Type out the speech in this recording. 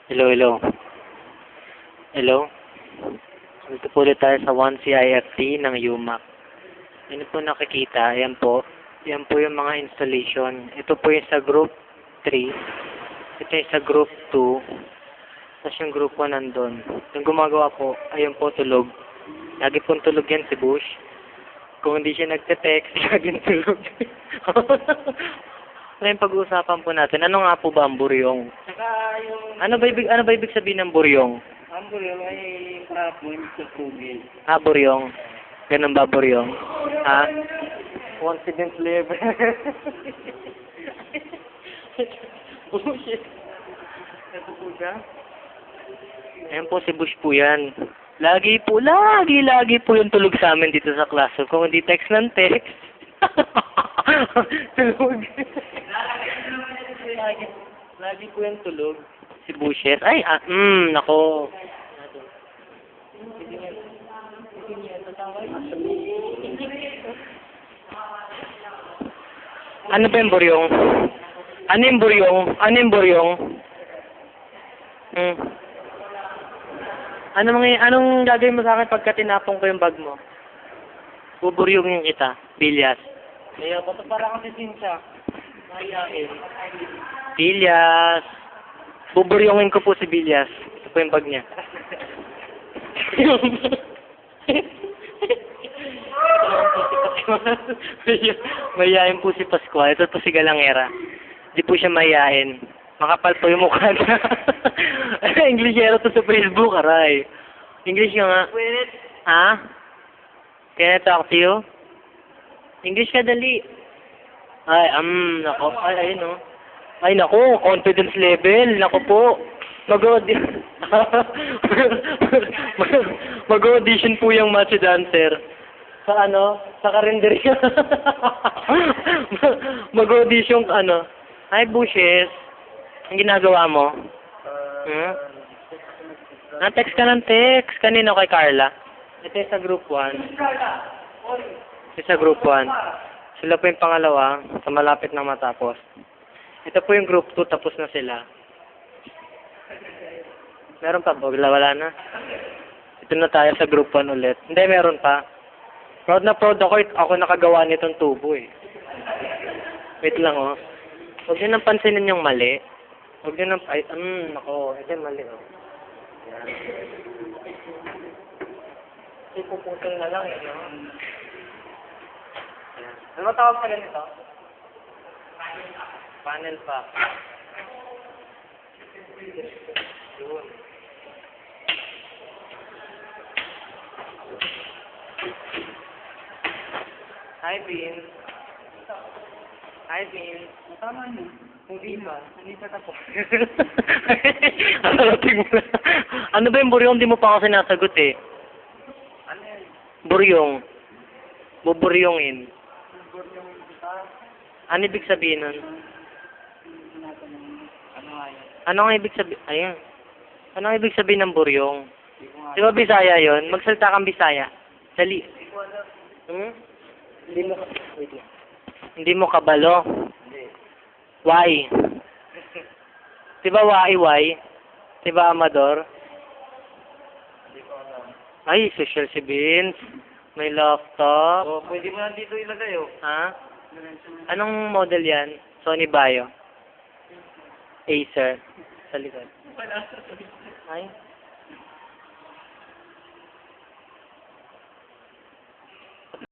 Hello, hello. Hello. Dito po ulit tayo sa 1CIFT ng UMAC. Ano po nakikita? Ayan po. Yan po yung mga installation. Ito po yung sa group 3. Ito yung sa group 2. Tapos yung group 1 nandun. Yung gumagawa po, ayun po tulog. Lagi pong tulog yan si Bush. Kung hindi siya nagte-text, laging tulog. Ano yung pag-uusapan po natin? Ano nga po ba ang buryong? Saka yung Ano ba ibig sabihin ng buryong? ambul yung ay kahapon sa Google. Ah, buryong. Ganun ba buryong? Ha? Confidence level. Bullshit. Ito po siya. Ayan po si Bush po yan. Lagi po yung tulog sa amin dito sa classroom. Kung hindi text ng text. Tulog. Lagi po yung tulog. Si Bushes. Ay, nako. Ano ba yung buryong? Ano yung buryong? Ano yung buryong? Anong gagawin mo sa akin pagka tinapong ko yung bag mo? Buburyongin kita, Bilyas. Kaya bato parang kasi sinsa. Mayain. Bilyas. Buburyongin ko po si Bilyas. Ito po yung bag niya. Mayayain po si Pascual. Ito po si Galangera. Hindi po siya mayayain. Makapal po yung mukha niya. Englishero to sa Facebook, aray. English ka nga. Wait. Ha? Can I talk to you? English ka dali. Ay, nako. Ay, ayun o. Ay, nako. Confidence level. Nako po. Mag-audition po yung match dancer. Sa ano? Sa karinderya. Mag-audition Hi, Bushes. Ang ginagawa mo? Text ka ng text. Kanino kay Carla? Ito yung sa group 1. Ito sa group 1. Sila po yung pangalawa. Sa malapit na matapos. Ito po yung group 2. Tapos na sila. Meron pa ba? Wala na. Ito na tayo sa group 1 ulit. Hindi, meron pa. Proud na proud ako. Ako nakagawa nitong tubo eh. Wait lang oh. Huwag nyo nang pansinin yung mali. Huwag nyo nang... Ay, nako. Ito yung mali oh. Yan. Ipuputol na lang eh, no? Yan. Ano tawag pa ganito? Panel pa. Yun. Hi, Bean. Hi, Bean. Tama niyo. Hindi ba? Hindi pa tapos. Ano ba yung buryong? Hindi mo pa ako sinasagot eh. Ano yan? Buryong. Buburyongin. Yung Ano ibig sabihin nun? ano nga yan? Ano ang ibig sabihin? Ayun. Ano ang ibig sabihin ng buryong? Di ba Bisaya yun? Magsalita kang Bisaya. Dali. Hindi mo... Wait lang. Hindi mo kabalo. Hindi. Why? Di ba why? Di ba Amador? Hindi ko alam. Ay, social si Vince. May laptop. Oh, pwede mo lang dito ilagay oh. Ha? Anong model yan? Sony Vaio? Acer. Sa likod. Wala. Ay?